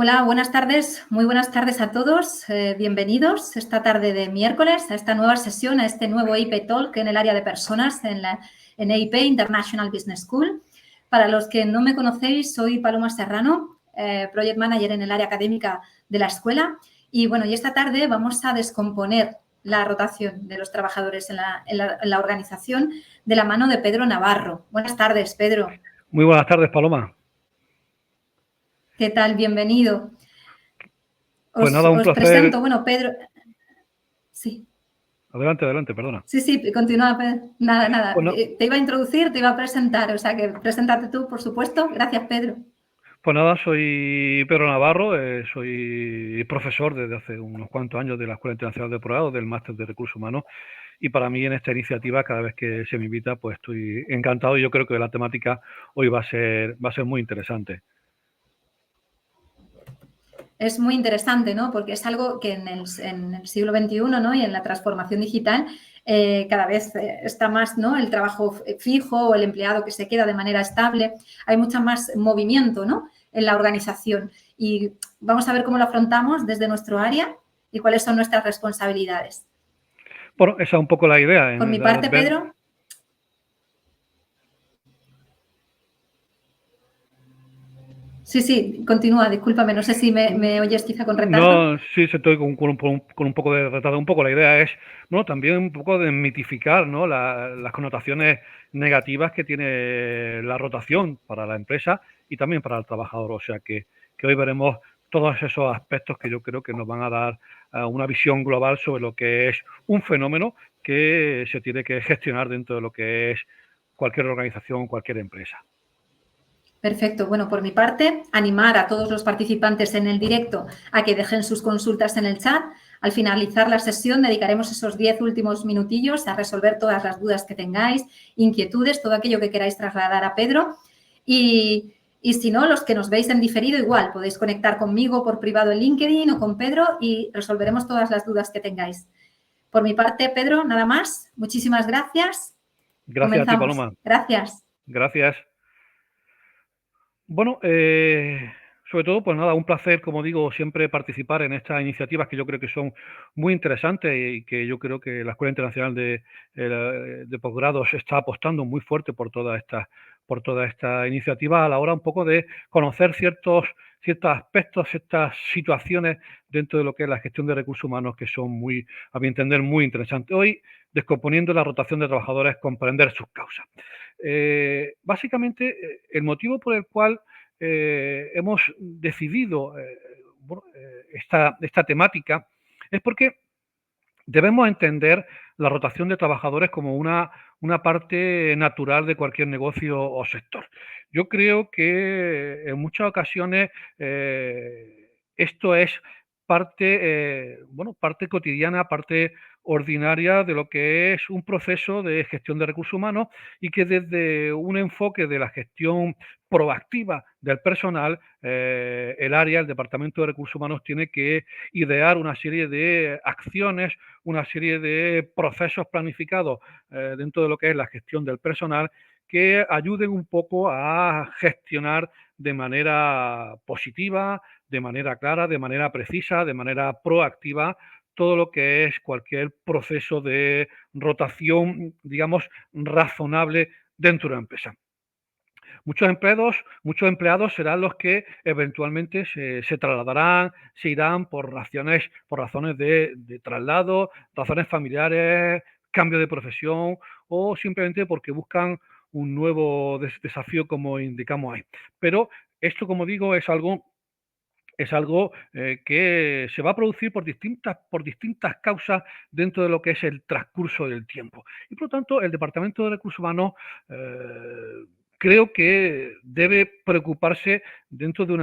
Hola, buenas tardes. Muy buenas tardes a todos. Bienvenidos esta tarde de miércoles a esta nueva sesión, a este nuevo EIP Talk en el área de personas en EIP, International Business School. Para los que no me conocéis, soy Paloma Serrano, Project Manager en el área académica de la escuela. Y bueno, y esta tarde vamos a descomponer la rotación de los trabajadores en la organización de la mano de Pedro Navarro. Buenas tardes, Pedro. Muy buenas tardes, Paloma. ¿Qué tal? Bienvenido. Pues nada, un Os placer. presento, bueno, Pedro. Sí. Adelante, perdona. Sí, continúa, Pedro. Nada. Pues, Te iba a introducir, te iba a presentar, o sea que preséntate tú, por supuesto. Gracias, Pedro. pues nada, soy Pedro Navarro, soy profesor desde hace unos cuantos años de la Escuela Internacional de Posgrado, del Máster de Recursos Humanos, y para mí en esta iniciativa, cada vez que se me invita, pues estoy encantado y yo creo que la temática hoy va a ser muy interesante. Es muy interesante, ¿no? Porque es algo que en el siglo XXI, ¿no? Y en la transformación digital cada vez está más, ¿no? El trabajo fijo o el empleado que se queda de manera estable. Hay mucho más movimiento, ¿no? En la organización. Y vamos a ver cómo lo afrontamos desde nuestro área y cuáles son nuestras responsabilidades. Bueno, esa es un poco la idea. Por mi parte, Pedro. Sí, continúa, discúlpame, no sé si me oyes quizá con retardo. No, sí, estoy con un poco de retardo. Un poco la idea es, ¿no? También un poco de mitificar, ¿no? Las connotaciones negativas que tiene la rotación para la empresa y también para el trabajador. O sea que hoy veremos todos esos aspectos que yo creo que nos van a dar una visión global sobre lo que es un fenómeno que se tiene que gestionar dentro de lo que es cualquier organización, cualquier empresa. Perfecto. Bueno, por mi parte, animar a todos los participantes en el directo a que dejen sus consultas en el chat. Al finalizar la sesión, dedicaremos esos 10 últimos minutillos a resolver todas las dudas que tengáis, inquietudes, todo aquello que queráis trasladar a Pedro. Y si no, los que nos veis en diferido, igual, podéis conectar conmigo por privado en LinkedIn o con Pedro y resolveremos todas las dudas que tengáis. Por mi parte, Pedro, nada más. Muchísimas gracias. Gracias Comenzamos. a ti, Paloma. Gracias. Gracias. Bueno, sobre todo, pues nada, un placer, como digo, siempre participar en estas iniciativas que yo creo que son muy interesantes y que yo creo que la Escuela Internacional de Posgrados está apostando muy fuerte por todas estas iniciativas a la hora un poco de conocer ciertos aspectos, ciertas situaciones dentro de lo que es la gestión de recursos humanos que son muy, a mi entender, muy interesantes. Hoy, descomponiendo la rotación de trabajadores, comprender sus causas. Básicamente, el motivo por el cual hemos decidido esta temática es porque debemos entender la rotación de trabajadores como una parte natural de cualquier negocio o sector. Yo creo que en muchas ocasiones esto es parte cotidiana, parte ordinaria de lo que es un proceso de gestión de recursos humanos y que desde un enfoque de la gestión proactiva del personal, el departamento de recursos humanos tiene que idear una serie de acciones, una serie de procesos planificados dentro de lo que es la gestión del personal que ayuden un poco a gestionar de manera positiva, de manera clara, de manera precisa, de manera proactiva todo lo que es cualquier proceso de rotación, digamos, razonable dentro de una empresa. Muchos empleados serán los que eventualmente se trasladarán, se irán por razones de traslado, razones familiares, cambio de profesión o simplemente porque buscan un nuevo desafío, como indicamos ahí. Pero esto, como digo, es algo que se va a producir por distintas causas dentro de lo que es el transcurso del tiempo. Y por lo tanto, el Departamento de Recursos Humanos creo que debe preocuparse dentro de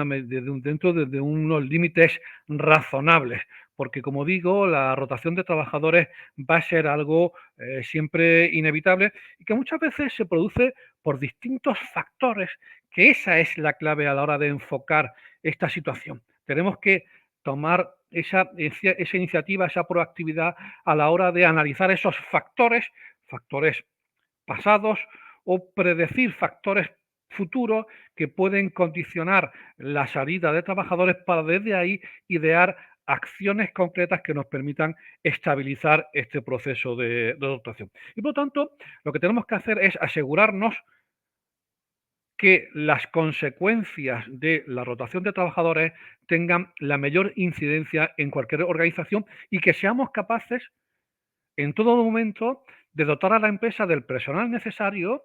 unos límites razonables, porque como digo, la rotación de trabajadores va a ser algo siempre inevitable y que muchas veces se produce por distintos factores, que esa es la clave a la hora de enfocar esta situación. Tenemos que tomar esa iniciativa, esa proactividad a la hora de analizar esos factores pasados o predecir factores futuros que pueden condicionar la salida de trabajadores para desde ahí idear acciones concretas que nos permitan estabilizar este proceso de rotación. Y por lo tanto, lo que tenemos que hacer es asegurarnos que las consecuencias de la rotación de trabajadores tengan la mayor incidencia en cualquier organización y que seamos capaces en todo momento de dotar a la empresa del personal necesario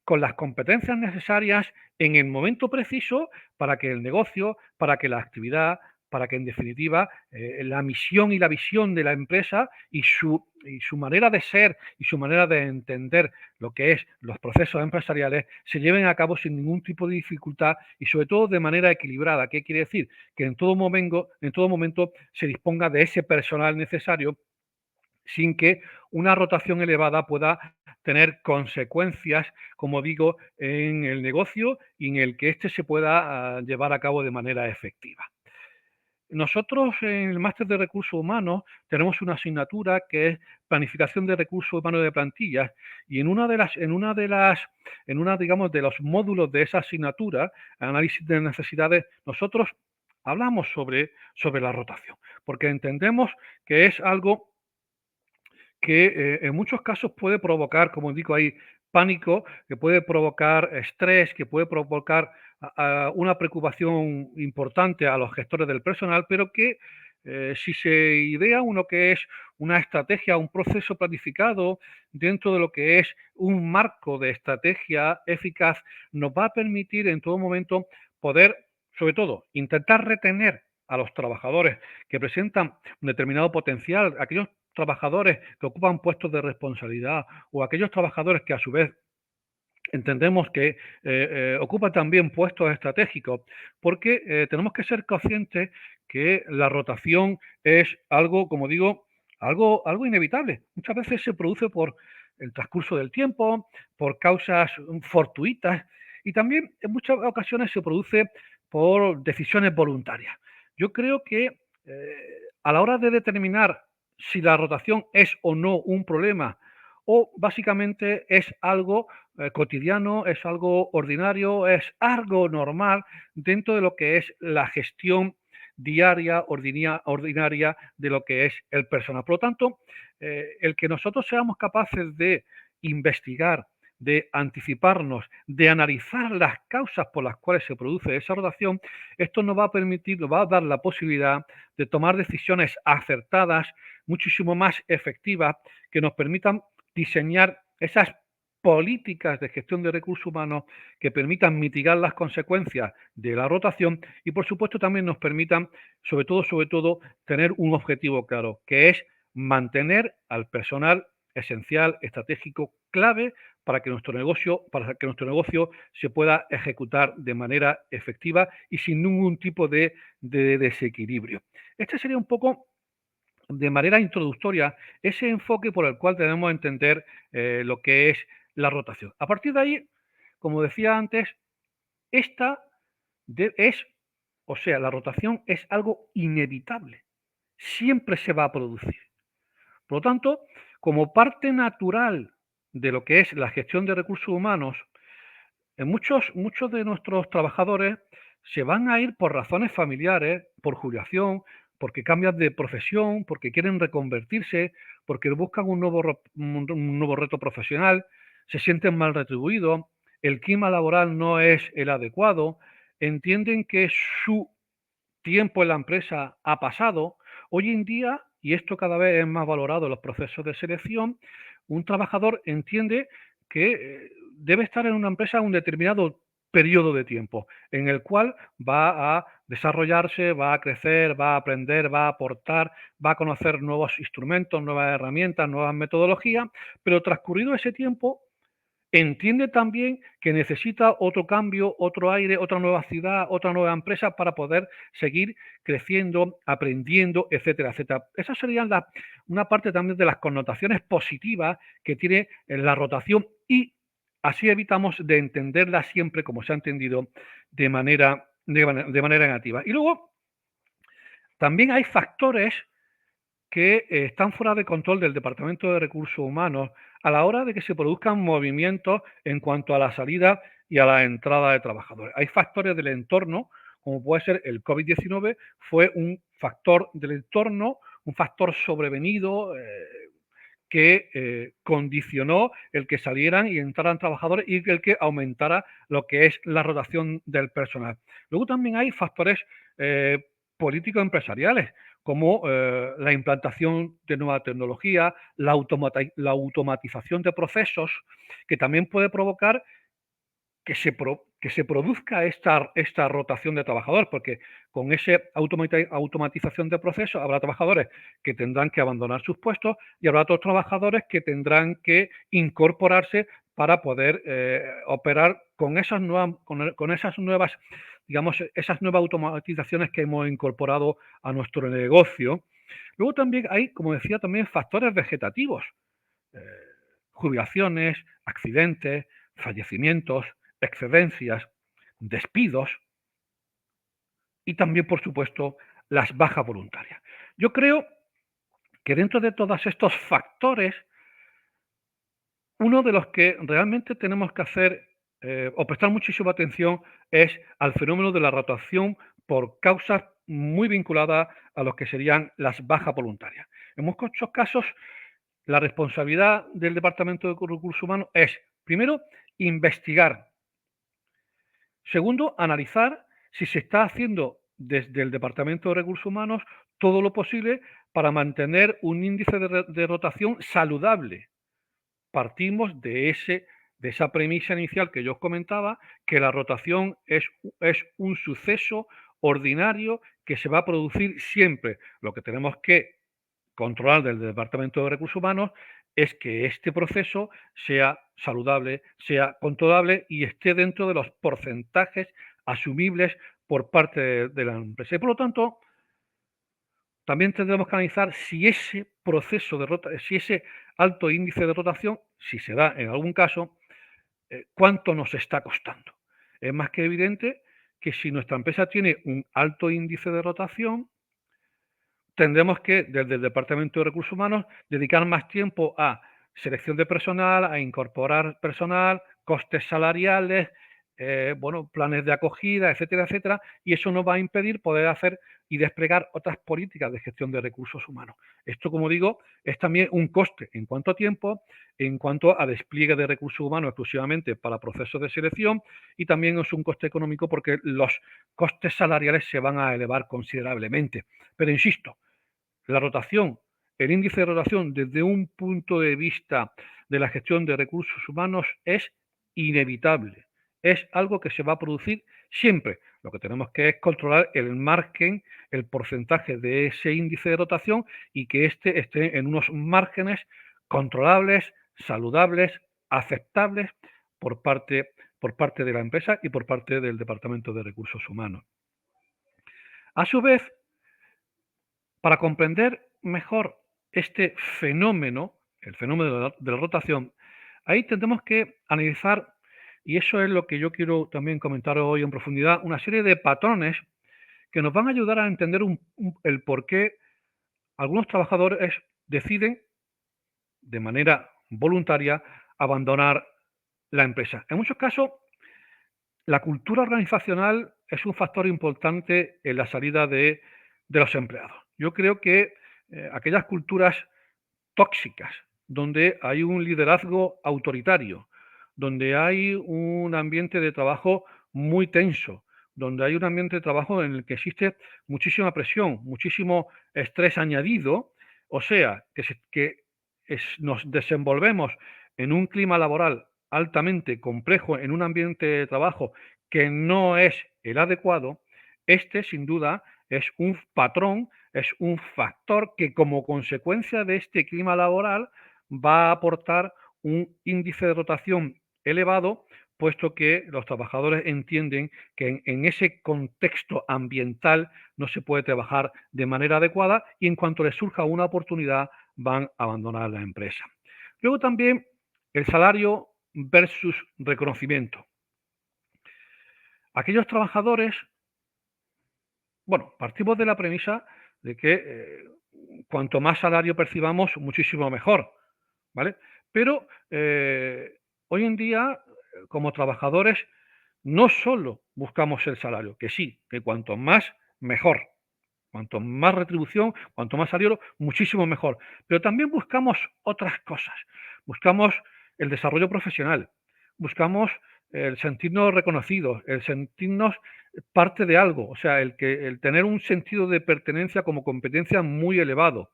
con las competencias necesarias en el momento preciso para que el negocio, para que la actividad, para que en definitiva la misión y la visión de la empresa y su manera de ser y su manera de entender lo que es los procesos empresariales se lleven a cabo sin ningún tipo de dificultad y sobre todo de manera equilibrada. ¿Qué quiere decir? Que en todo momento se disponga de ese personal necesario sin que una rotación elevada pueda tener consecuencias, como digo, en el negocio y en el que éste se pueda llevar a cabo de manera efectiva. Nosotros en el máster de recursos humanos tenemos una asignatura que es planificación de recursos humanos de plantillas y digamos de los módulos de esa asignatura, análisis de necesidades, nosotros hablamos sobre la rotación, porque entendemos que es algo que en muchos casos puede provocar, como digo ahí, pánico, que puede provocar estrés, que puede provocar una preocupación importante a los gestores del personal, pero que si se idea uno que es una estrategia, un proceso planificado dentro de lo que es un marco de estrategia eficaz, nos va a permitir en todo momento poder, sobre todo, intentar retener a los trabajadores que presentan un determinado potencial, aquellos trabajadores que ocupan puestos de responsabilidad o aquellos trabajadores que a su vez entendemos que ocupan también puestos estratégicos, porque tenemos que ser conscientes que la rotación es algo, como digo, algo inevitable. Muchas veces se produce por el transcurso del tiempo, por causas fortuitas y también en muchas ocasiones se produce por decisiones voluntarias. Yo creo que a la hora de determinar si la rotación es o no un problema o básicamente es algo cotidiano, es algo ordinario, es algo normal dentro de lo que es la gestión diaria, ordinaria de lo que es el personal. Por lo tanto, el que nosotros seamos capaces de investigar, de anticiparnos, de analizar las causas por las cuales se produce esa rotación, esto nos va a permitir, nos va a dar la posibilidad de tomar decisiones acertadas, muchísimo más efectivas, que nos permitan diseñar esas políticas de gestión de recursos humanos que permitan mitigar las consecuencias de la rotación y por supuesto también nos permitan sobre todo tener un objetivo claro, que es mantener al personal esencial, estratégico, clave para que nuestro negocio se pueda ejecutar de manera efectiva y sin ningún tipo de desequilibrio. Este sería un poco de manera introductoria ese enfoque por el cual debemos entender lo que es la rotación. A partir de ahí, como decía antes, esta es, o sea, la rotación es algo inevitable, siempre se va a producir. Por lo tanto, como parte natural de lo que es la gestión de recursos humanos, muchos de nuestros trabajadores se van a ir por razones familiares, por jubilación, porque cambian de profesión, porque quieren reconvertirse, porque buscan un nuevo reto profesional, se sienten mal retribuidos, el clima laboral no es el adecuado, entienden que su tiempo en la empresa ha pasado. Hoy en día, y esto cada vez es más valorado en los procesos de selección, un trabajador entiende que debe estar en una empresa un determinado periodo de tiempo en el cual va a desarrollarse, va a crecer, va a aprender, va a aportar, va a conocer nuevos instrumentos, nuevas herramientas, nuevas metodologías, pero transcurrido ese tiempo entiende también que necesita otro cambio, otro aire, otra nueva ciudad, otra nueva empresa para poder seguir creciendo, aprendiendo, etcétera, etcétera. Esas serían una parte también de las connotaciones positivas que tiene la rotación y así evitamos de entenderla siempre como se ha entendido de manera negativa. Y luego también hay factores que están fuera de control del Departamento de Recursos Humanos a la hora de que se produzcan movimientos en cuanto a la salida y a la entrada de trabajadores. Hay factores del entorno, como puede ser el COVID-19, fue un factor del entorno, un factor sobrevenido que condicionó el que salieran y entraran trabajadores y el que aumentara lo que es la rotación del personal. Luego también hay factores eh, político-empresariales, como la implantación de nueva tecnología, la automatización de procesos, que también puede provocar que se produzca esta rotación de trabajadores, porque con esa automatización de procesos habrá trabajadores que tendrán que abandonar sus puestos y habrá otros trabajadores que tendrán que incorporarse para poder operar con con esas nuevas, digamos, esas nuevas automatizaciones que hemos incorporado a nuestro negocio. Luego también hay, como decía, también factores vegetativos, eh, jubilaciones, accidentes, fallecimientos, excedencias, despidos y también, por supuesto, las bajas voluntarias. Yo creo que dentro de todos estos factores, uno de los que realmente tenemos que hacer o prestar muchísima atención es al fenómeno de la rotación por causas muy vinculadas a lo que serían las bajas voluntarias. En muchos casos, la responsabilidad del Departamento de Recursos Humanos es, primero, investigar. Segundo, analizar si se está haciendo desde el Departamento de Recursos Humanos todo lo posible para mantener un índice de rotación saludable. Partimos de esa premisa inicial que yo os comentaba, que la rotación es un suceso ordinario que se va a producir siempre. Lo que tenemos que controlar del Departamento de Recursos Humanos es que este proceso sea saludable, sea controlable y esté dentro de los porcentajes asumibles por parte de la empresa. Y por lo tanto, también tendremos que analizar si ese proceso de rotación, si ese alto índice de rotación, si se da en algún caso, cuánto nos está costando. Es más que evidente que si nuestra empresa tiene un alto índice de rotación, tendremos que, desde el Departamento de Recursos Humanos, dedicar más tiempo a selección de personal, a incorporar personal, costes salariales, bueno, planes de acogida, etcétera, etcétera, y eso nos va a impedir poder hacer y desplegar otras políticas de gestión de recursos humanos. Esto, como digo, es también un coste en cuanto a tiempo, en cuanto a despliegue de recursos humanos exclusivamente para procesos de selección, y también es un coste económico porque los costes salariales se van a elevar considerablemente. Pero insisto, la rotación, el índice de rotación desde un punto de vista de la gestión de recursos humanos es inevitable. Es algo que se va a producir siempre. Lo que tenemos que es controlar el margen, el porcentaje de ese índice de rotación y que éste esté en unos márgenes controlables, saludables, aceptables por parte de la empresa y por parte del Departamento de Recursos Humanos. A su vez, para comprender mejor este fenómeno, el fenómeno de la rotación, ahí tendremos que analizar, y eso es lo que yo quiero también comentar hoy en profundidad, una serie de patrones que nos van a ayudar a entender el por qué algunos trabajadores deciden de manera voluntaria abandonar la empresa. En muchos casos, la cultura organizacional es un factor importante en la salida de los empleados. Yo creo que aquellas culturas tóxicas, donde hay un liderazgo autoritario, donde hay un ambiente de trabajo muy tenso, donde hay un ambiente de trabajo en el que existe muchísima presión, muchísimo estrés añadido, o sea, nos desenvolvemos en un clima laboral altamente complejo, en un ambiente de trabajo que no es el adecuado, este sin duda es un patrón, es un factor que como consecuencia de este clima laboral va a aportar un índice de rotación elevado, puesto que los trabajadores entienden que en ese contexto ambiental no se puede trabajar de manera adecuada y en cuanto les surja una oportunidad van a abandonar la empresa. Luego también el salario versus reconocimiento. Aquellos trabajadores, bueno, partimos de la premisa de que cuanto más salario percibamos, muchísimo mejor, ¿vale? Pero hoy en día, como trabajadores, no solo buscamos el salario, que sí, que cuanto más, mejor. Cuanto más retribución, cuanto más salario, muchísimo mejor. Pero también buscamos otras cosas. Buscamos el desarrollo profesional, buscamos el sentirnos reconocidos, el sentirnos parte de algo, o sea, el tener un sentido de pertenencia como competencia muy elevado,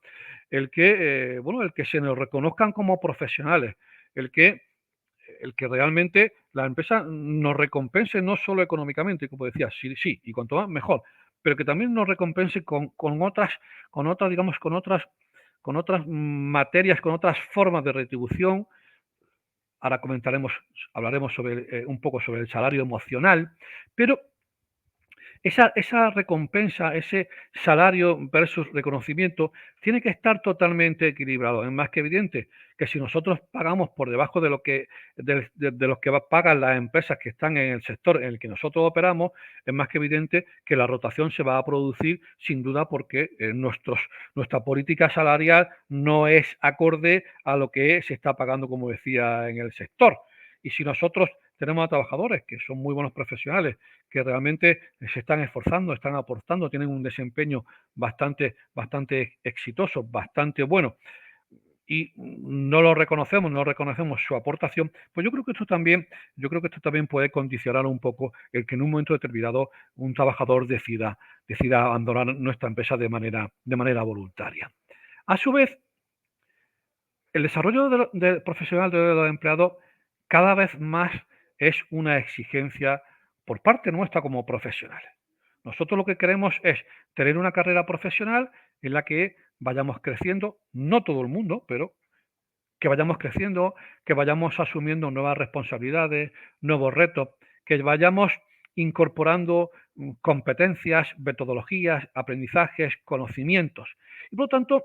el que se nos reconozcan como profesionales, el que el que realmente la empresa nos recompense no solo económicamente, como decía, sí, sí, y cuanto más mejor, pero que también nos recompense digamos, con otras materias, con otras formas de retribución. Ahora hablaremos sobre un poco sobre el salario emocional, pero esa recompensa, ese salario versus reconocimiento, tiene que estar totalmente equilibrado. Es más que evidente que si nosotros pagamos por debajo de lo de los que pagan las empresas que están en el sector en el que nosotros operamos, es más que evidente que la rotación se va a producir sin duda porque nuestra política salarial no es acorde a lo que se está pagando, como decía, en el sector. Y si nosotros tenemos a trabajadores que son muy buenos profesionales, que realmente se están esforzando, están aportando, tienen un desempeño bastante exitoso, bastante bueno, y no lo reconocemos, no reconocemos su aportación, pues yo creo que esto también puede condicionar un poco el que en un momento determinado un trabajador decida abandonar nuestra empresa de manera voluntaria. A su vez, el desarrollo profesional de los empleados cada vez más es una exigencia por parte nuestra como profesionales. Nosotros lo que queremos es tener una carrera profesional en la que vayamos creciendo, no todo el mundo, pero que vayamos creciendo, que vayamos asumiendo nuevas responsabilidades, nuevos retos, que vayamos incorporando competencias, metodologías, aprendizajes, conocimientos. Y por lo tanto,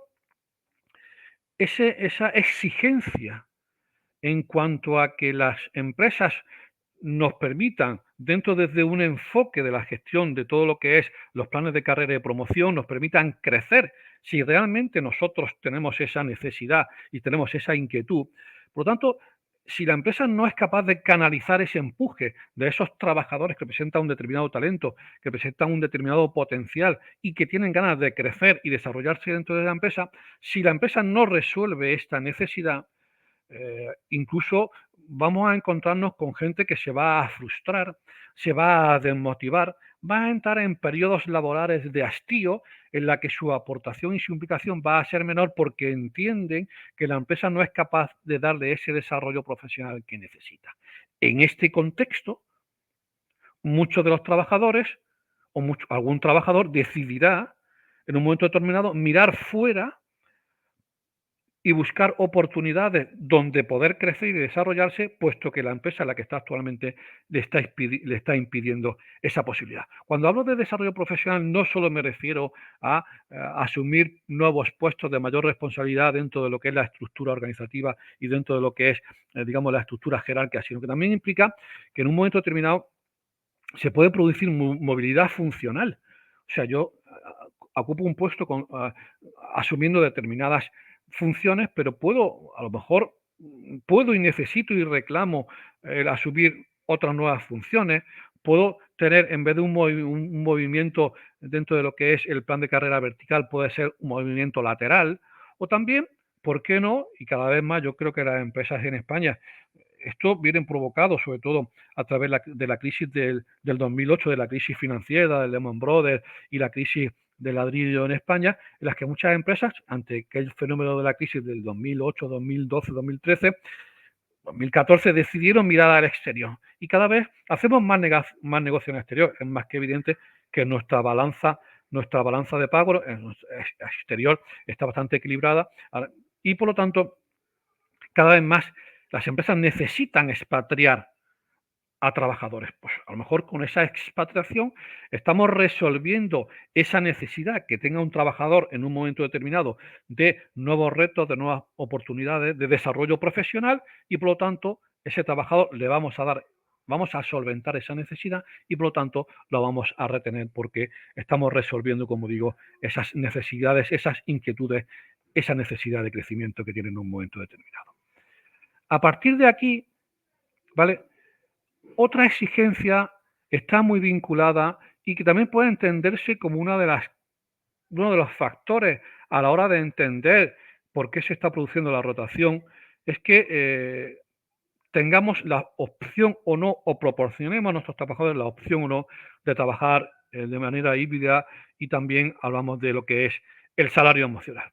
esa exigencia en cuanto a que las empresas nos permitan, dentro desde un enfoque de la gestión de todo lo que es los planes de carrera y de promoción, nos permitan crecer si realmente nosotros tenemos esa necesidad y tenemos esa inquietud. Por lo tanto, si la empresa no es capaz de canalizar ese empuje de esos trabajadores que presentan un determinado talento, que presentan un determinado potencial y que tienen ganas de crecer y desarrollarse dentro de la empresa, si la empresa no resuelve esta necesidad, incluso vamos a encontrarnos con gente que se va a frustrar, se va a desmotivar, va a entrar en periodos laborales de hastío en la que su aportación y su implicación va a ser menor porque entienden que la empresa no es capaz de darle ese desarrollo profesional que necesita. En este contexto, muchos de los trabajadores algún trabajador decidirá en un momento determinado mirar fuera y buscar oportunidades donde poder crecer y desarrollarse, puesto que la empresa en la que está actualmente le está impidiendo esa posibilidad. Cuando hablo de desarrollo profesional, no solo me refiero a asumir nuevos puestos de mayor responsabilidad dentro de lo que es la estructura organizativa y dentro de lo que es, digamos, la estructura jerárquica, sino que también implica que en un momento determinado se puede producir movilidad funcional. O sea, yo ocupo un puesto asumiendo determinadas funciones, pero a lo mejor puedo y necesito y reclamo asumir otras nuevas funciones, puedo tener, en vez de un movimiento dentro de lo que es el plan de carrera vertical, puede ser un movimiento lateral, o también, ¿por qué no? Y cada vez más yo creo que las empresas en España, esto viene provocado sobre todo a través de la crisis del 2008, de la crisis financiera, del Lehman Brothers y la crisis del ladrillo en España, en las que muchas empresas, ante aquel fenómeno de la crisis del 2008, 2012, 2013, 2014, decidieron mirar al exterior. Y cada vez hacemos más negocio en el exterior. Es más que evidente que nuestra balanza de pago en exterior está bastante equilibrada y por lo tanto cada vez más las empresas necesitan expatriar a trabajadores. Pues a lo mejor con esa expatriación estamos resolviendo esa necesidad que tenga un trabajador en un momento determinado de nuevos retos, de nuevas oportunidades, de desarrollo profesional y por lo tanto ese trabajador vamos a solventar esa necesidad y por lo tanto lo vamos a retener porque estamos resolviendo, como digo, esas necesidades, esas inquietudes, esa necesidad de crecimiento que tiene en un momento determinado. A partir de aquí, ¿vale? Otra exigencia está muy vinculada y que también puede entenderse como uno de los factores a la hora de entender por qué se está produciendo la rotación, es que tengamos la opción o no, o proporcionemos a nuestros trabajadores la opción o no de trabajar de manera híbrida, y también hablamos de lo que es el salario emocional.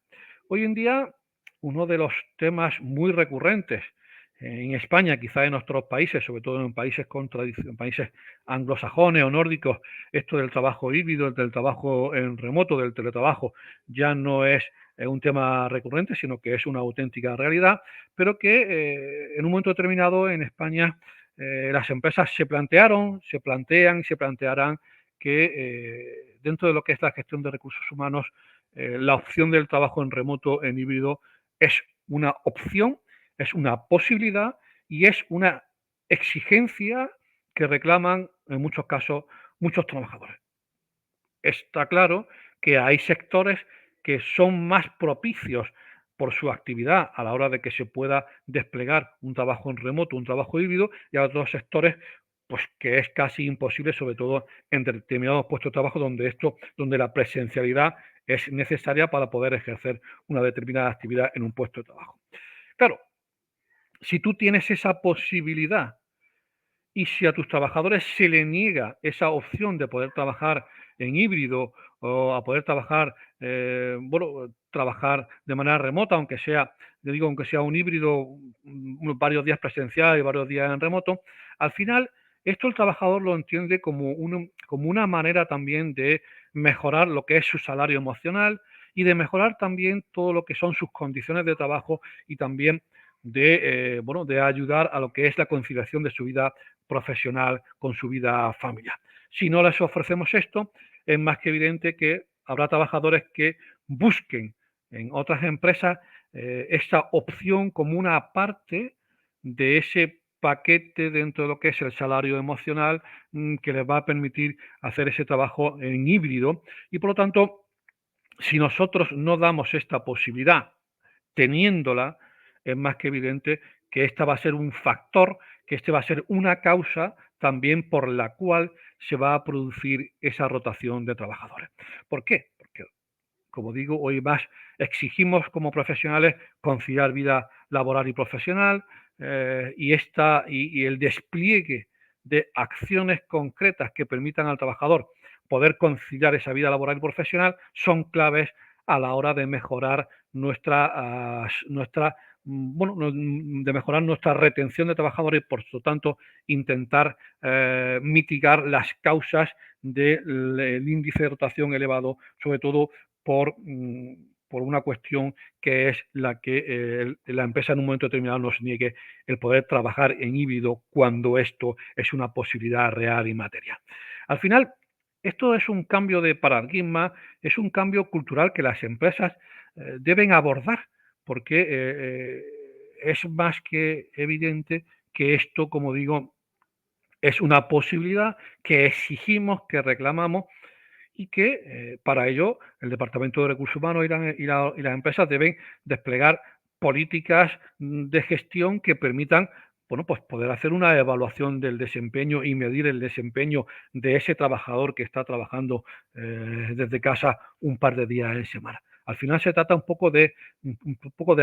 Hoy en día, uno de los temas muy recurrentes en España, quizá en otros países, sobre todo en países con tradición, países anglosajones o nórdicos, esto del trabajo híbrido, del trabajo en remoto, del teletrabajo, ya no es un tema recurrente, sino que es una auténtica realidad, pero que en un momento determinado en España las empresas se plantearon, se plantean y se plantearán que dentro de lo que es la gestión de recursos humanos, la opción del trabajo en remoto, en híbrido, es una opción, es una posibilidad y es una exigencia que reclaman en muchos casos muchos trabajadores. Está claro que hay sectores que son más propicios por su actividad a la hora de que se pueda desplegar un trabajo en remoto, un trabajo híbrido, y hay otros sectores pues que es casi imposible, sobre todo en determinados puestos de trabajo donde la presencialidad es necesaria para poder ejercer una determinada actividad en un puesto de trabajo. Claro, si tú tienes esa posibilidad y si a tus trabajadores se le niega esa opción de poder trabajar en híbrido o a poder trabajar, trabajar de manera remota, aunque sea, yo digo, aunque sea un híbrido, varios días presencial y varios días en remoto, al final esto el trabajador lo entiende como una manera también de mejorar lo que es su salario emocional y de mejorar también todo lo que son sus condiciones de trabajo, y también de ayudar a lo que es la conciliación de su vida profesional con su vida familiar. Si no les ofrecemos esto, es más que evidente que habrá trabajadores que busquen en otras empresas esta opción como una parte de ese paquete dentro de lo que es el salario emocional, que les va a permitir hacer ese trabajo en híbrido. Y por lo tanto, si nosotros no damos esta posibilidad teniéndola, es más que evidente que esta va a ser un factor, que este va a ser una causa también por la cual se va a producir esa rotación de trabajadores. ¿Por qué? Porque, como digo, hoy más exigimos como profesionales conciliar vida laboral y profesional, y el despliegue de acciones concretas que permitan al trabajador poder conciliar esa vida laboral y profesional son claves a la hora de mejorar de mejorar nuestra retención de trabajadores y por lo tanto intentar mitigar las causas del índice de rotación elevado, sobre todo por una cuestión que es la que la empresa en un momento determinado nos niegue el poder trabajar en híbrido cuando esto es una posibilidad real y material. Al final, esto es un cambio de paradigma, es un cambio cultural que las empresas deben abordar, porque es más que evidente que esto, como digo, es una posibilidad que exigimos, que reclamamos, y que para ello el Departamento de Recursos Humanos y las empresas deben desplegar políticas de gestión que permitan, bueno, pues poder hacer una evaluación del desempeño y medir el desempeño de ese trabajador que está trabajando desde casa un par de días en semana. Al final se trata un poco de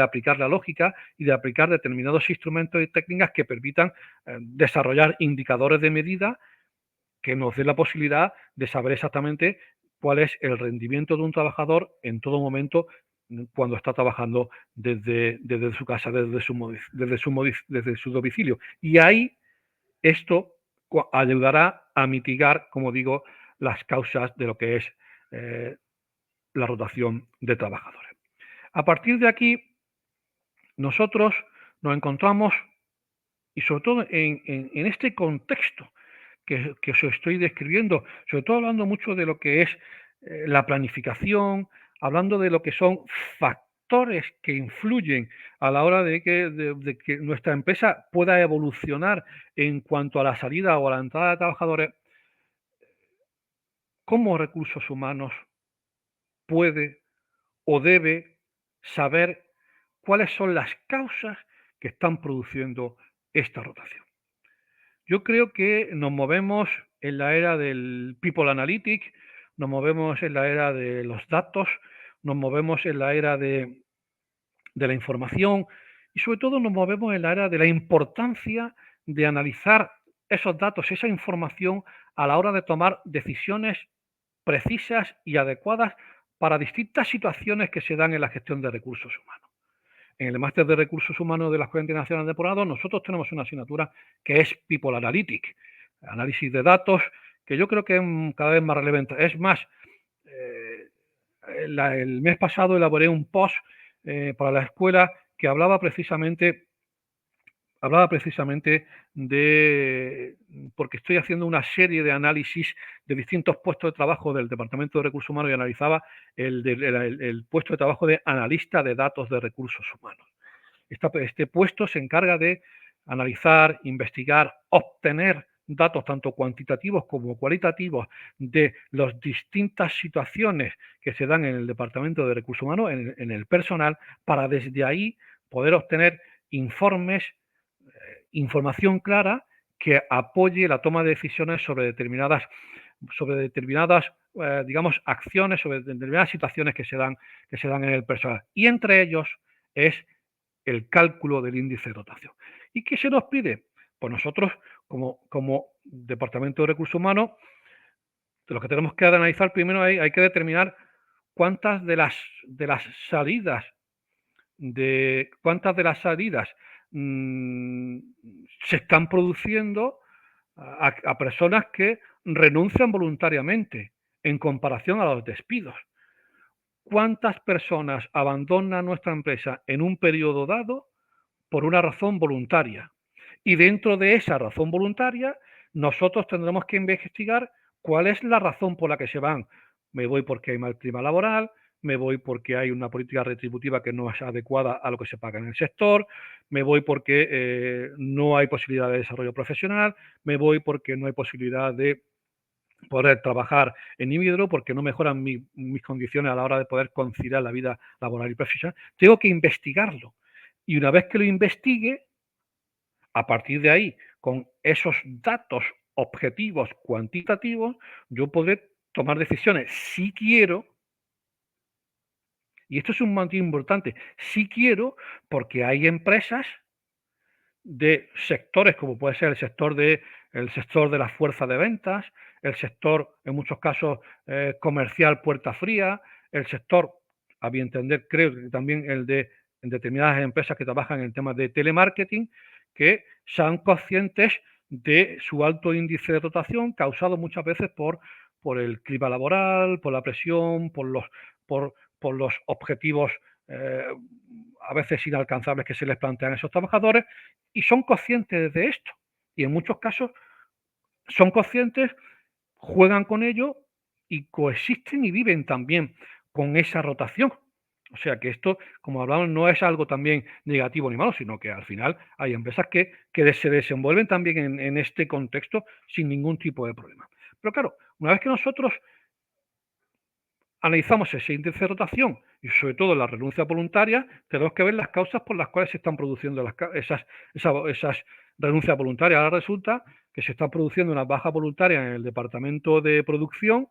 aplicar la lógica y de aplicar determinados instrumentos y técnicas que permitan desarrollar indicadores de medida que nos dé la posibilidad de saber exactamente cuál es el rendimiento de un trabajador en todo momento cuando está trabajando desde su casa, desde su domicilio. Y ahí esto ayudará a mitigar, como digo, las causas de lo que es eh, la rotación de trabajadores. A partir de aquí, nosotros nos encontramos, y sobre todo en este contexto que os estoy describiendo, sobre todo hablando mucho de lo que es la planificación, hablando de lo que son factores que influyen a la hora de que nuestra empresa pueda evolucionar en cuanto a la salida o a la entrada de trabajadores. ¿Cómo recursos humanos puede o debe saber cuáles son las causas que están produciendo esta rotación. Yo creo que nos movemos en la era del People Analytics, nos movemos en la era de los datos, nos movemos en la era de la información y sobre todo nos movemos en la era de la importancia de analizar esos datos, esa información a la hora de tomar decisiones precisas y adecuadas para distintas situaciones que se dan en la gestión de recursos humanos. En el máster de recursos humanos de la Escuela Internacional de Posgrado, nosotros tenemos una asignatura que es People Analytics, análisis de datos, que yo creo que es cada vez más relevante. Es más, eh, el mes pasado elaboré un post para la escuela que hablaba precisamente de, porque estoy haciendo una serie de análisis de distintos puestos de trabajo del Departamento de Recursos Humanos y analizaba el puesto de trabajo de analista de datos de recursos humanos. Este puesto se encarga de analizar, investigar, obtener datos tanto cuantitativos como cualitativos de las distintas situaciones que se dan en el Departamento de Recursos Humanos, en el personal, para desde ahí poder obtener informes, información clara que apoye la toma de decisiones sobre determinadas, digamos, acciones, sobre determinadas situaciones que se dan en el personal. Y entre ellos es el cálculo del índice de rotación. ¿Y qué se nos pide? Pues nosotros, como Departamento de Recursos Humanos, lo que tenemos que analizar primero hay que determinar cuántas de las salidas mm, se están produciendo a personas que renuncian voluntariamente en comparación a los despidos. ¿Cuántas personas abandonan nuestra empresa en un periodo dado por una razón voluntaria? Y dentro de esa razón voluntaria, nosotros tendremos que investigar cuál es la razón por la que se van. Me voy porque hay mal clima laboral, me voy porque hay una política retributiva que no es adecuada a lo que se paga en el sector, me voy porque no hay posibilidad de desarrollo profesional, me voy porque no hay posibilidad de poder trabajar en híbrido, porque no mejoran mis condiciones a la hora de poder conciliar la vida laboral y profesional. Tengo que investigarlo. Y una vez que lo investigue, a partir de ahí, con esos datos objetivos cuantitativos, yo podré tomar decisiones si quiero, y esto es un motivo importante, si quiero, porque hay empresas de sectores como puede ser el sector de la fuerza de ventas, el sector, en muchos casos, comercial puerta fría, el sector, a mi entender, creo que también el de en determinadas empresas que trabajan en temas de telemarketing, que sean conscientes de su alto índice de rotación, causado muchas veces por el clima laboral, por la presión, por los objetivos eh, a veces inalcanzables que se les plantean a esos trabajadores, y son conscientes de esto. Y en muchos casos son conscientes, juegan con ello y coexisten y viven también con esa rotación. O sea que esto, como hablamos, no es algo también negativo ni malo, sino que al final hay empresas que se desenvuelven también en este contexto sin ningún tipo de problema. Pero claro, una vez que nosotros analizamos ese índice de rotación y sobre todo la renuncia voluntaria, tenemos que ver las causas por las cuales se están produciendo esas renuncias voluntarias. Ahora resulta que se está produciendo una baja voluntaria en el departamento de producción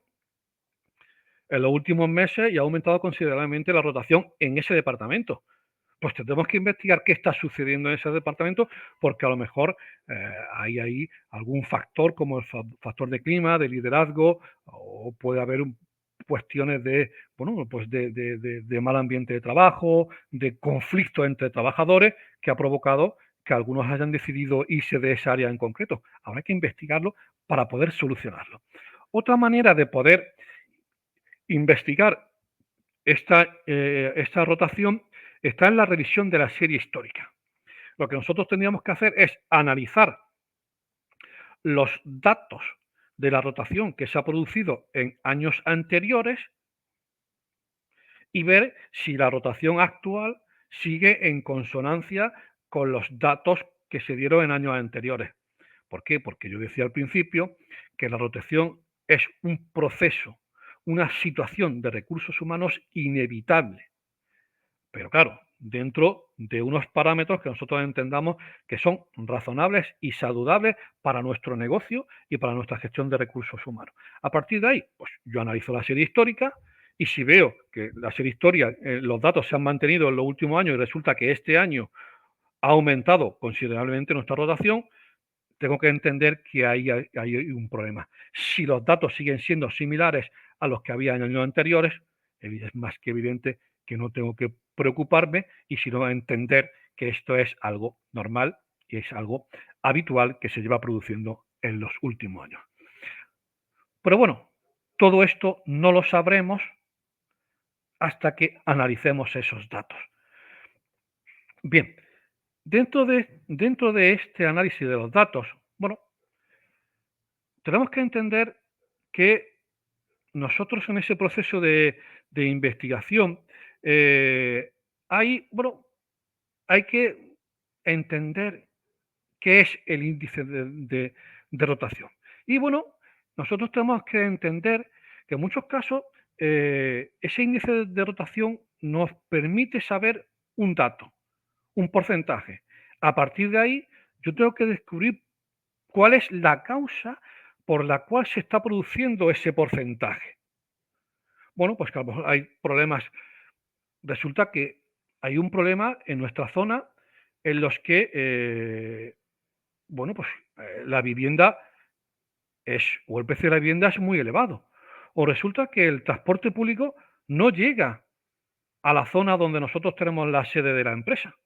en los últimos meses y ha aumentado considerablemente la rotación en ese departamento. Pues tendremos que investigar qué está sucediendo en ese departamento, porque a lo mejor hay ahí algún factor como el factor de clima, de liderazgo, o puede haber cuestiones de, bueno, pues de mal ambiente de trabajo, de conflicto entre trabajadores, que ha provocado que algunos hayan decidido irse de esa área en concreto. Habrá que investigarlo para poder solucionarlo. Otra manera de poder investigar esta rotación está en la revisión de la serie histórica. Lo que nosotros tendríamos que hacer es analizar los datos de la rotación que se ha producido en años anteriores y ver si la rotación actual sigue en consonancia con los datos que se dieron en años anteriores. ¿Por qué? Porque yo decía al principio que la rotación es un proceso, una situación de recursos humanos inevitable. Pero claro, dentro de unos parámetros que nosotros entendamos que son razonables y saludables para nuestro negocio y para nuestra gestión de recursos humanos. A partir de ahí, pues yo analizo la serie histórica y si veo que la serie histórica, los datos se han mantenido en los últimos años y resulta que este año ha aumentado considerablemente nuestra rotación, tengo que entender que hay un problema. Si los datos siguen siendo similares a los que había en años anteriores, es más que evidente que no tengo que preocuparme y sino entender que esto es algo normal y es algo habitual que se lleva produciendo en los últimos años. Pero bueno, todo esto no lo sabremos hasta que analicemos esos datos. Bien, dentro de este análisis de los datos, bueno, tenemos que entender que nosotros en ese proceso de investigación bueno, hay que entender qué es el índice de rotación. Y bueno, nosotros tenemos que entender que en muchos casos ese índice de rotación nos permite saber un dato, un porcentaje. A partir de ahí, yo tengo que descubrir cuál es la causa por la cual se está produciendo ese porcentaje. Bueno, pues que a lo mejor hay problemas. Resulta que hay un problema en nuestra zona en los que, bueno, pues la vivienda o el precio de la vivienda es muy elevado. O resulta que el transporte público no llega a la zona donde nosotros tenemos la sede de la empresa.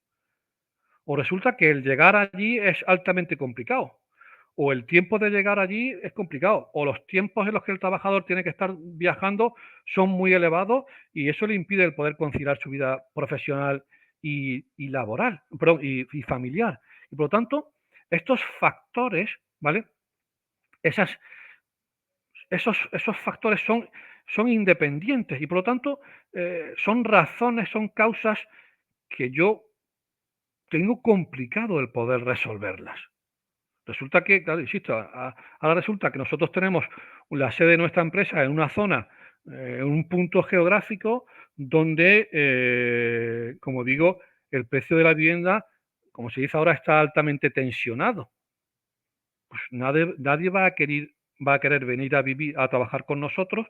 O resulta que el llegar allí es altamente complicado. O el tiempo de llegar allí es complicado. O los tiempos en los que el trabajador tiene que estar viajando son muy elevados y eso le impide el poder conciliar su vida profesional y laboral, perdón, y familiar. Y por lo tanto, estos factores, ¿vale? Esos factores son independientes y por lo tanto son razones, son causas que yo tengo complicado el poder resolverlas. Resulta que, claro, insisto, ahora resulta que nosotros tenemos la sede de nuestra empresa en una zona, en un punto geográfico donde, como digo, el precio de la vivienda, como se dice ahora, está altamente tensionado. Pues nadie va a querer venir a vivir, a trabajar con nosotros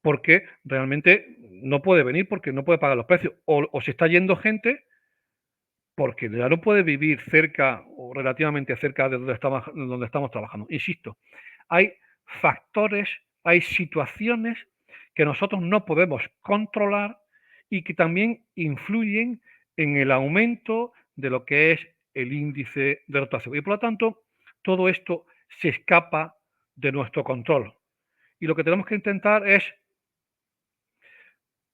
porque realmente no puede venir porque no puede pagar los precios. O se está yendo gente porque ya no puede vivir cerca o relativamente cerca de donde estamos trabajando. Insisto, hay factores, hay situaciones que nosotros no podemos controlar y que también influyen en el aumento de lo que es el índice de rotación. Y por lo tanto, todo esto se escapa de nuestro control. Y lo que tenemos que intentar es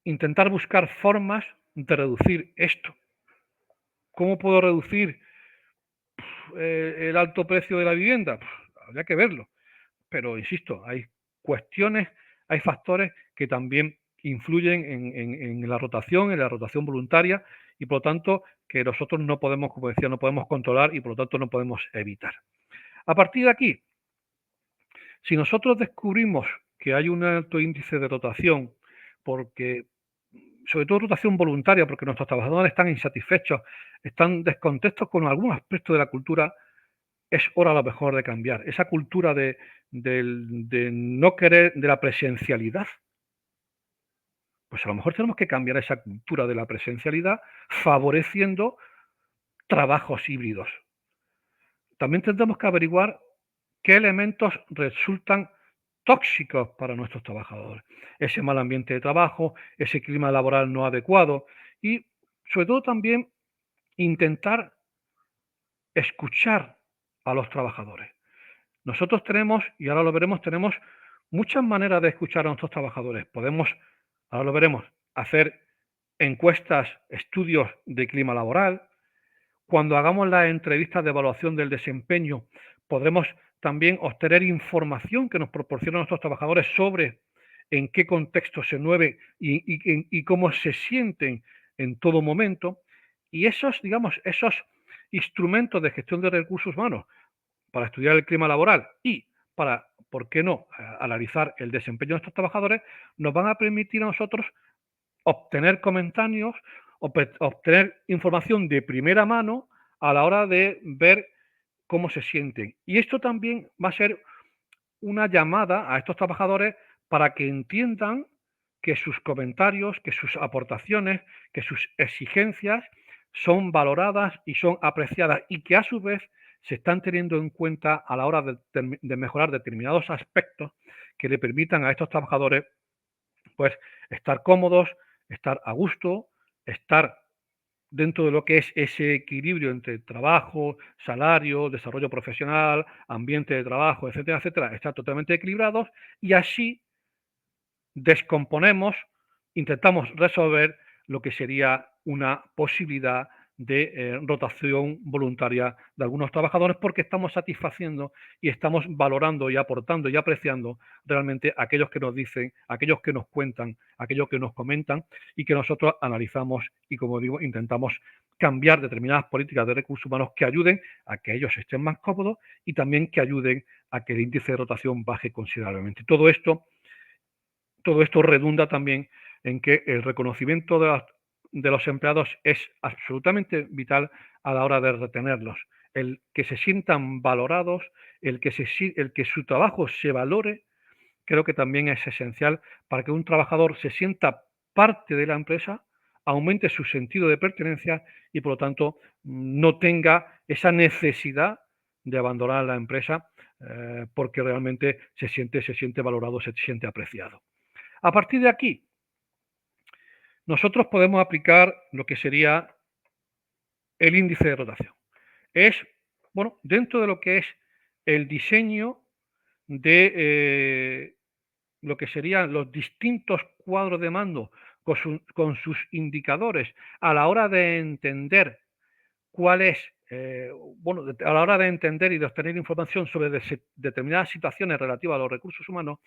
intentar buscar formas de reducir esto. ¿Cómo puedo reducir el alto precio de la vivienda? Pues, habría que verlo. Pero insisto, hay cuestiones, hay factores que también influyen en la rotación, en la rotación voluntaria y por lo tanto que nosotros no podemos, como decía, no podemos controlar y por lo tanto no podemos evitar. A partir de aquí, si nosotros descubrimos que hay un alto índice de rotación, porque sobre todo rotación voluntaria, porque nuestros trabajadores están insatisfechos, están descontentos con algún aspecto de la cultura, es hora a lo mejor de cambiar. Esa cultura de no querer, de la presencialidad, pues a lo mejor tenemos que cambiar esa cultura de la presencialidad favoreciendo trabajos híbridos. También tendremos que averiguar qué elementos resultan tóxicos para nuestros trabajadores. Ese mal ambiente de trabajo, ese clima laboral no adecuado y sobre todo también intentar escuchar a los trabajadores. Nosotros tenemos, y ahora lo veremos, tenemos muchas maneras de escuchar a nuestros trabajadores. Podemos, ahora lo veremos, hacer encuestas, estudios de clima laboral. Cuando hagamos las entrevistas de evaluación del desempeño, podremos también obtener información que nos proporcionan nuestros trabajadores sobre en qué contexto se mueve y cómo se sienten en todo momento. Y esos, digamos, esos instrumentos de gestión de recursos humanos para estudiar el clima laboral y para, ¿por qué no?, analizar el desempeño de estos trabajadores, nos van a permitir a nosotros obtener comentarios, obtener información de primera mano a la hora de ver cómo se sienten. Y esto también va a ser una llamada a estos trabajadores para que entiendan que sus comentarios, que sus aportaciones, que sus exigencias son valoradas y son apreciadas y que a su vez se están teniendo en cuenta a la hora de mejorar determinados aspectos que le permitan a estos trabajadores pues estar cómodos, estar a gusto, estar dentro de lo que es ese equilibrio entre trabajo, salario, desarrollo profesional, ambiente de trabajo, etcétera, etcétera, estar totalmente equilibrados y así descomponemos, intentamos resolver lo que sería una posibilidad de rotación voluntaria de algunos trabajadores porque estamos satisfaciendo y estamos valorando y aportando y apreciando realmente aquellos que nos dicen, aquellos que nos cuentan, aquellos que nos comentan y que nosotros analizamos y, como digo, intentamos cambiar determinadas políticas de recursos humanos que ayuden a que ellos estén más cómodos y también que ayuden a que el índice de rotación baje considerablemente. Todo esto redunda también en que el reconocimiento de los empleados es absolutamente vital a la hora de retenerlos. El que se sientan valorados, el que su trabajo se valore, creo que también es esencial para que un trabajador se sienta parte de la empresa, aumente su sentido de pertenencia y por lo tanto no tenga esa necesidad de abandonar la empresa porque realmente se siente valorado, se siente apreciado. A partir de aquí, nosotros podemos aplicar lo que sería el índice de rotación. Es, bueno, dentro de lo que es el diseño de lo que serían los distintos cuadros de mando con sus indicadores a la hora de entender cuál es, bueno, a la hora de entender y de obtener información sobre determinadas situaciones relativas a los recursos humanos,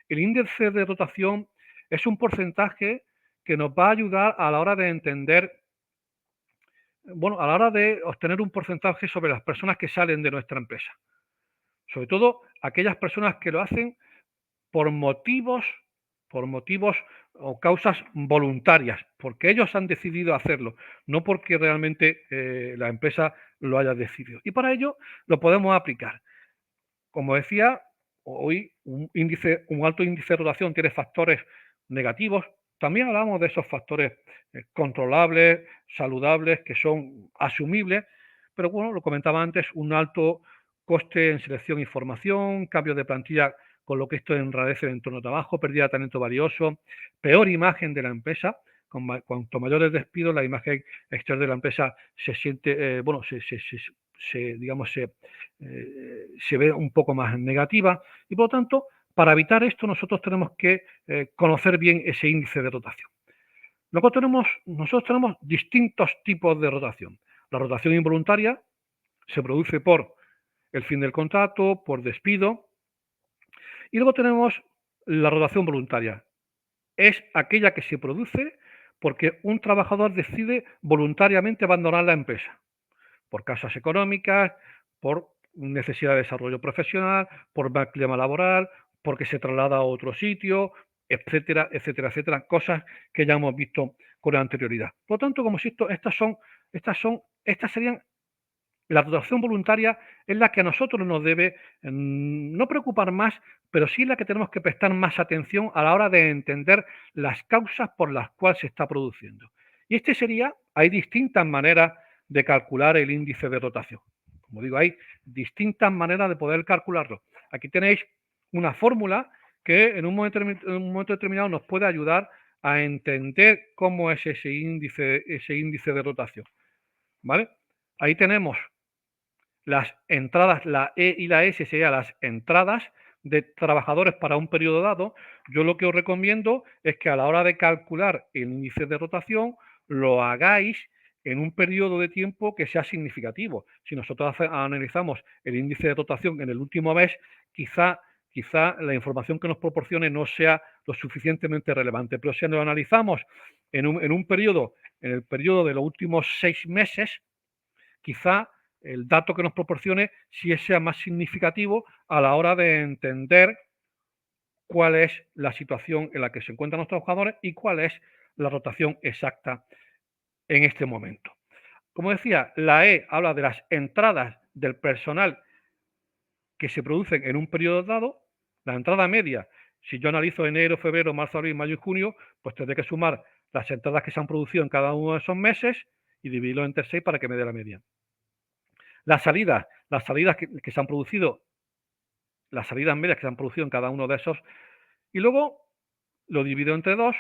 el índice de rotación es un porcentaje que nos va a ayudar a la hora de entender, bueno, a la hora de obtener un porcentaje sobre las personas que salen de nuestra empresa. Sobre todo aquellas personas que lo hacen por motivos, por motivos o causas voluntarias, porque ellos han decidido hacerlo, no porque realmente la empresa lo haya decidido. Y para ello lo podemos aplicar. Como decía, hoy un alto índice de rotación tiene factores negativos. También hablamos de esos factores controlables, saludables, que son asumibles, pero bueno, lo comentaba antes, un alto coste en selección y formación, cambio de plantilla, con lo que esto enrarece el entorno de trabajo, pérdida de talento valioso, peor imagen de la empresa. Cuanto mayores despidos, la imagen exterior de la empresa se siente, bueno, digamos, se ve un poco más negativa y por lo tanto, para evitar esto, nosotros tenemos que conocer bien ese índice de rotación. Luego nosotros tenemos distintos tipos de rotación. La rotación involuntaria se produce por el fin del contrato, por despido, y luego tenemos la rotación voluntaria. Es aquella que se produce porque un trabajador decide voluntariamente abandonar la empresa, por causas económicas, por necesidad de desarrollo profesional, por mal clima laboral, porque se traslada a otro sitio, etcétera, etcétera, etcétera, cosas que ya hemos visto con anterioridad. Por lo tanto, como insisto, estas serían la dotación voluntaria es la que a nosotros nos debe no preocupar más, pero sí la que tenemos que prestar más atención a la hora de entender las causas por las cuales se está produciendo. Y hay distintas maneras de calcular el índice de rotación. Como digo, hay distintas maneras de poder calcularlo. Aquí tenéis una fórmula que en un momento determinado nos puede ayudar a entender cómo es ese índice de rotación. ¿Vale? Ahí tenemos las entradas, la E y la S serían las entradas de trabajadores para un periodo dado. Yo lo que os recomiendo es que a la hora de calcular el índice de rotación lo hagáis en un periodo de tiempo que sea significativo. Si nosotros analizamos el índice de rotación en el último mes, quizá la información que nos proporcione no sea lo suficientemente relevante, pero si lo analizamos en el periodo de los últimos 6 meses, quizá el dato que nos proporcione sí sea más significativo a la hora de entender cuál es la situación en la que se encuentran los trabajadores y cuál es la rotación exacta en este momento. Como decía, la E habla de las entradas del personal que se producen en un periodo dado. La entrada media, si yo analizo enero, febrero, marzo, abril, mayo y junio, pues tendré que sumar las entradas que se han producido en cada uno de esos meses y dividirlo entre 6 para que me dé la media. Las salidas que se han producido, las salidas medias que se han producido en cada uno de esos, y luego lo divido entre 2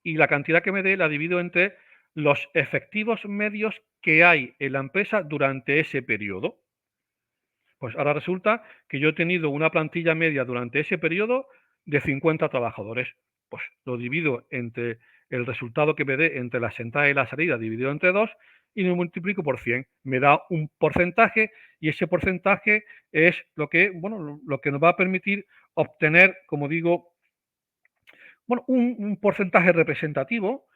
y la cantidad que me dé la divido entre los efectivos medios que hay en la empresa durante ese periodo. Pues ahora resulta que yo he tenido una plantilla media durante ese periodo de 50 trabajadores. Pues lo divido entre el resultado que me dé entre la entrada y la salida dividido entre 2 y lo multiplico por 100. Me da un porcentaje y ese porcentaje es lo que, bueno, lo que nos va a permitir obtener, como digo, bueno, un porcentaje representativo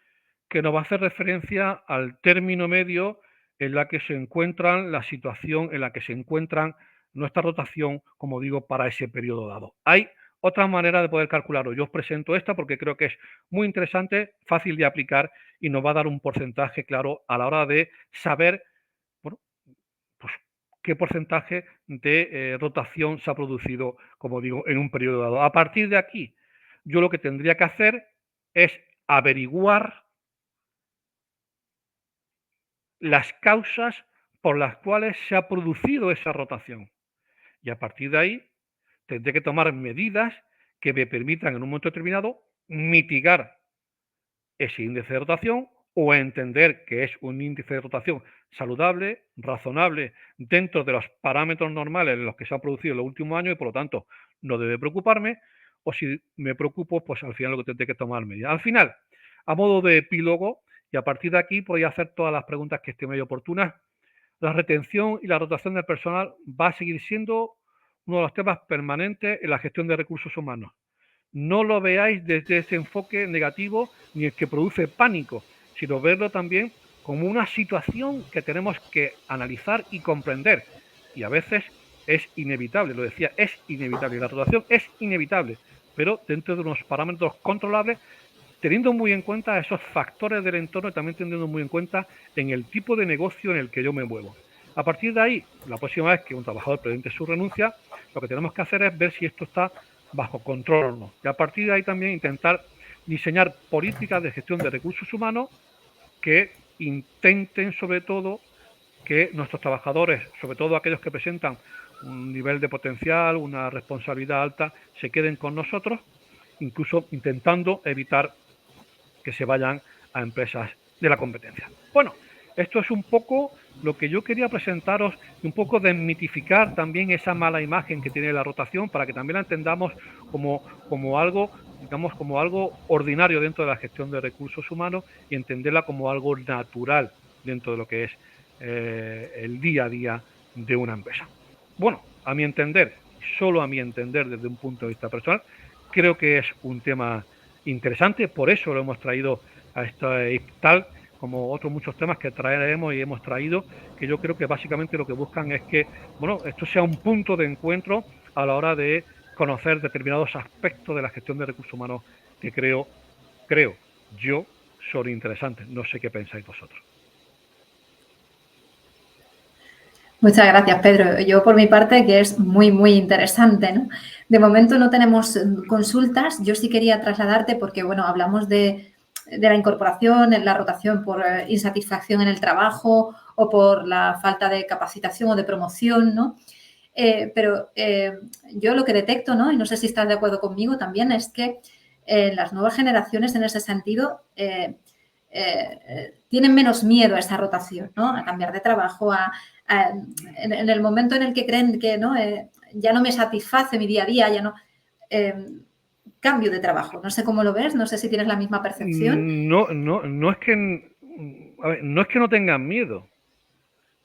que nos va a hacer referencia al término medio en la que se encuentran, la situación en la que se encuentran nuestra rotación, como digo, para ese periodo dado. Hay otra manera de poder calcularlo. Yo os presento esta porque creo que es muy interesante, fácil de aplicar y nos va a dar un porcentaje claro a la hora de saber, bueno, pues qué porcentaje de rotación se ha producido, como digo, en un periodo dado. A partir de aquí, yo lo que tendría que hacer es averiguar las causas por las cuales se ha producido esa rotación. Y a partir de ahí tendré que tomar medidas que me permitan en un momento determinado mitigar ese índice de rotación o entender que es un índice de rotación saludable, razonable, dentro de los parámetros normales en los que se han producido en los últimos años y por lo tanto no debe preocuparme, o si me preocupo, pues al final lo que tendré que tomar medidas. Al final, a modo de epílogo, y a partir de aquí podría hacer todas las preguntas que estén oportunas, la retención y la rotación del personal va a seguir siendo uno de los temas permanentes en la gestión de recursos humanos. No lo veáis desde ese enfoque negativo ni el que produce pánico, sino verlo también como una situación que tenemos que analizar y comprender. Y a veces es inevitable, lo decía, es inevitable. La rotación es inevitable, pero dentro de unos parámetros controlables, teniendo muy en cuenta esos factores del entorno y también teniendo muy en cuenta en el tipo de negocio en el que yo me muevo. A partir de ahí, la próxima vez que un trabajador presente su renuncia, lo que tenemos que hacer es ver si esto está bajo control o no. Y a partir de ahí también intentar diseñar políticas de gestión de recursos humanos que intenten sobre todo que nuestros trabajadores, sobre todo aquellos que presentan un nivel de potencial, una responsabilidad alta, se queden con nosotros, incluso intentando evitar que se vayan a empresas de la competencia. Bueno, esto es un poco lo que yo quería presentaros y un poco desmitificar también esa mala imagen que tiene la rotación para que también la entendamos como algo, digamos, como algo ordinario dentro de la gestión de recursos humanos y entenderla como algo natural dentro de lo que es el día a día de una empresa. Bueno, a mi entender, solo a mi entender desde un punto de vista personal, creo que es un tema interesante, por eso lo hemos traído a este tal como otros muchos temas que traeremos y hemos traído, que yo creo que básicamente lo que buscan es que, bueno, esto sea un punto de encuentro a la hora de conocer determinados aspectos de la gestión de recursos humanos que creo yo son interesantes. No sé qué pensáis vosotros. Muchas gracias, Pedro. Yo, por mi parte, que es muy, muy interesante, ¿no? De momento no tenemos consultas. Yo sí quería trasladarte porque, bueno, hablamos de la incorporación, la rotación por insatisfacción en el trabajo o por la falta de capacitación o de promoción, ¿no? Pero yo lo que detecto, ¿no? Y no sé si estás de acuerdo conmigo también, es que las nuevas generaciones en ese sentido tienen menos miedo a esa rotación, ¿no? A cambiar de trabajo, en el momento en el que creen que ¿no? Ya no me satisface mi día a día, ya no... cambio de trabajo. No sé cómo lo ves, no sé si tienes la misma percepción. No es que, a ver, no es que no tengan miedo,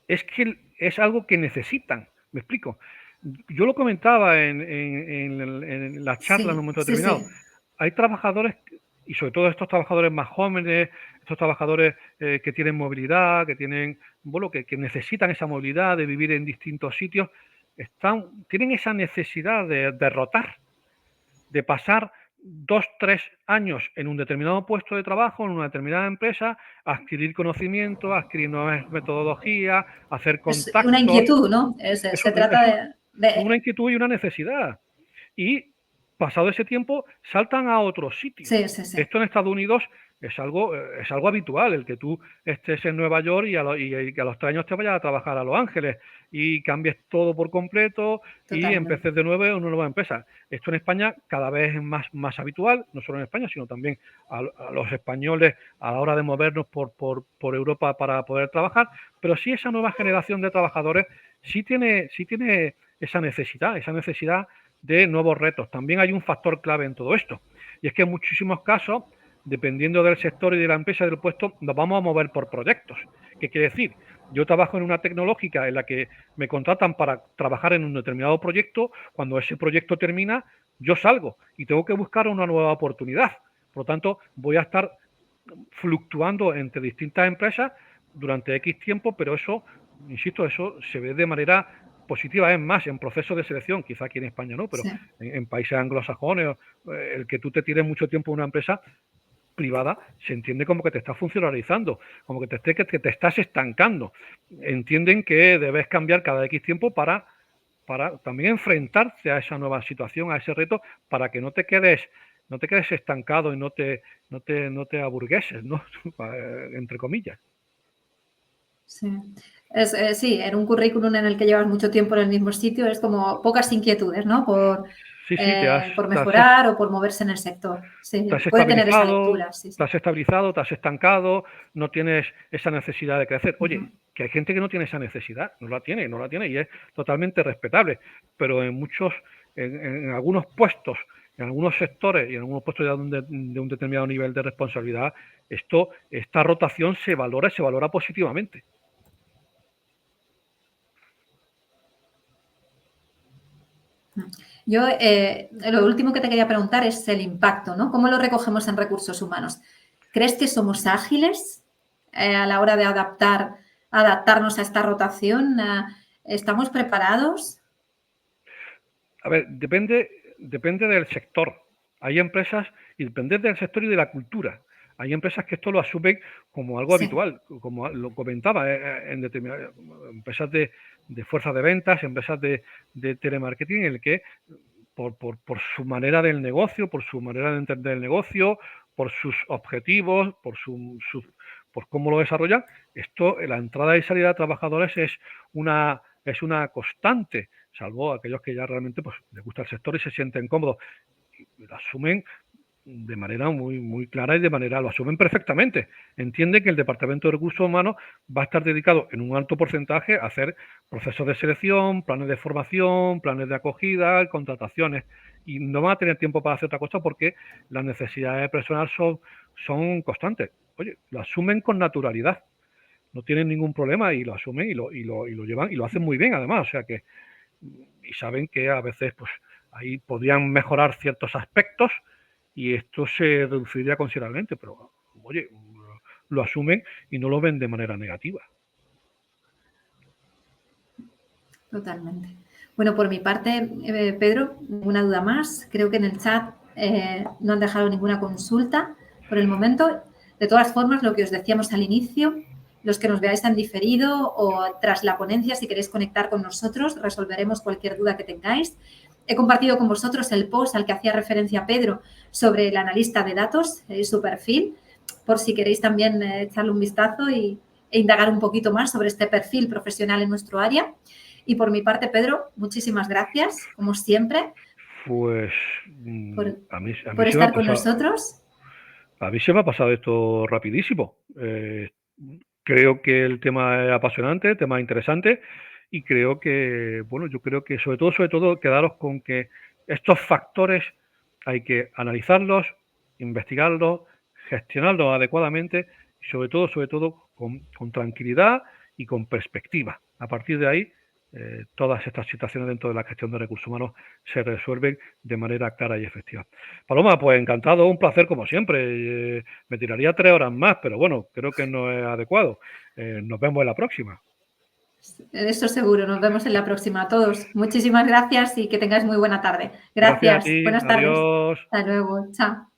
es que es algo que necesitan. ¿Me explico? Yo lo comentaba en la charla en un Sí, momento sí, determinado. sí. Hay trabajadores, y sobre todo estos trabajadores más jóvenes, estos trabajadores que tienen movilidad, que tienen, bueno, que necesitan esa movilidad de vivir en distintos sitios, tienen esa necesidad de rotar, de pasar 2, 3 años en un determinado puesto de trabajo, en una determinada empresa, adquirir conocimiento, adquirir nuevas metodologías, hacer Es una contactos. inquietud, ¿no? Se trata Una inquietud y una necesidad. Y pasado ese tiempo saltan a otro sitio. Sí, sí, sí. Esto en Estados Unidos es algo habitual, el que tú estés en Nueva York y a los 3 años te vayas a trabajar a Los Ángeles y cambies todo por completo y Totalmente. empeces de nuevo en una nueva empresa. Esto en España cada vez es más habitual, no solo en España, sino también a los españoles a la hora de movernos por Europa para poder trabajar, pero sí esa nueva generación de trabajadores sí tiene esa necesidad de nuevos retos. También hay un factor clave en todo esto, y es que en muchísimos casos, dependiendo del sector y de la empresa, del puesto, nos vamos a mover por proyectos. ¿Qué quiere decir? Yo trabajo en una tecnológica en la que me contratan para trabajar en un determinado proyecto. Cuando ese proyecto termina, yo salgo y tengo que buscar una nueva oportunidad. Por lo tanto, voy a estar fluctuando entre distintas empresas durante X tiempo, pero eso, insisto, eso se ve de manera positiva. Es más, en procesos de selección, quizá aquí en España no, pero Sí. en países anglosajones, el que tú te tires mucho tiempo en una empresa privada se entiende como que te estás funcionalizando, como que te estás estancando. Entienden que debes cambiar cada X tiempo para también enfrentarte a esa nueva situación, a ese reto, para que no te quedes estancado y no te aburgueses, ¿no? Entre comillas. Sí. Sí, en un currículum en el que llevas mucho tiempo en el mismo sitio es como pocas inquietudes, ¿no? Sí, Por mejorar o por moverse en el sector. Sí, te has puede tener esa estabilizado, lectura, sí, te sí. has estabilizado, te has estancado, no tienes esa necesidad de crecer. Oye, que hay gente que no tiene esa necesidad, no la tiene y es totalmente respetable, pero en algunos puestos, en algunos sectores y en algunos puestos de un determinado nivel de responsabilidad, esta rotación se valora positivamente. Yo, lo último que te quería preguntar es el impacto, ¿no? ¿Cómo lo recogemos en recursos humanos? ¿Crees que somos ágiles a la hora de adaptarnos a esta rotación? ¿Estamos preparados? A ver, depende del sector. Hay empresas, y depende del sector y de la cultura. Hay empresas que esto lo asumen como algo Sí, habitual, como lo comentaba, en determinadas empresas de fuerza de ventas, empresas de telemarketing, en el que por su manera del negocio, por su manera de entender el negocio, por sus objetivos, por cómo lo desarrollan, la entrada y salida de trabajadores es una constante, salvo aquellos que ya realmente pues, les gusta el sector y se sienten cómodos. Y lo asumen de manera muy clara y lo asumen perfectamente. Entienden que el Departamento de Recursos Humanos va a estar dedicado en un alto porcentaje a hacer procesos de selección, planes de formación, planes de acogida, contrataciones, y no van a tener tiempo para hacer otra cosa porque las necesidades de personal son constantes. Oye, lo asumen con naturalidad, no tienen ningún problema y lo asumen y lo llevan y lo hacen muy bien además, o sea que, y saben que a veces pues ahí podrían mejorar ciertos aspectos y esto se reduciría considerablemente, pero oye, lo asumen y no lo ven de manera negativa. totalmente. Bueno, por mi parte, Pedro, ninguna duda más. Creo que en el chat no han dejado ninguna consulta por el momento. De todas formas, lo que os decíamos al inicio, los que nos veáis en diferido o tras la ponencia, si queréis conectar con nosotros, resolveremos cualquier duda que tengáis. He compartido con vosotros el post al que hacía referencia Pedro sobre el analista de datos y su perfil, por si queréis también echarle un vistazo e indagar un poquito más sobre este perfil profesional en nuestro área. Y por mi parte, Pedro, muchísimas gracias, como siempre, Pues por estar con nosotros. a mí se me ha pasado esto rapidísimo. Creo que el tema es apasionante, el tema es interesante y creo que, bueno, yo creo que sobre todo, quedaros con que estos factores hay que analizarlos, investigarlos, gestionarlos adecuadamente y sobre todo con tranquilidad y con perspectiva. A partir de ahí, todas estas situaciones dentro de la gestión de recursos humanos se resuelven de manera clara y efectiva. Paloma, pues encantado, un placer como siempre. Me tiraría 3 horas más, pero bueno, creo que no es adecuado. Nos vemos en la próxima. Eso seguro. Nos vemos en la próxima a todos. Muchísimas gracias y que tengáis muy buena tarde. Gracias a Gracias. ti. Buenas tardes. Adiós. Hasta luego. Chao.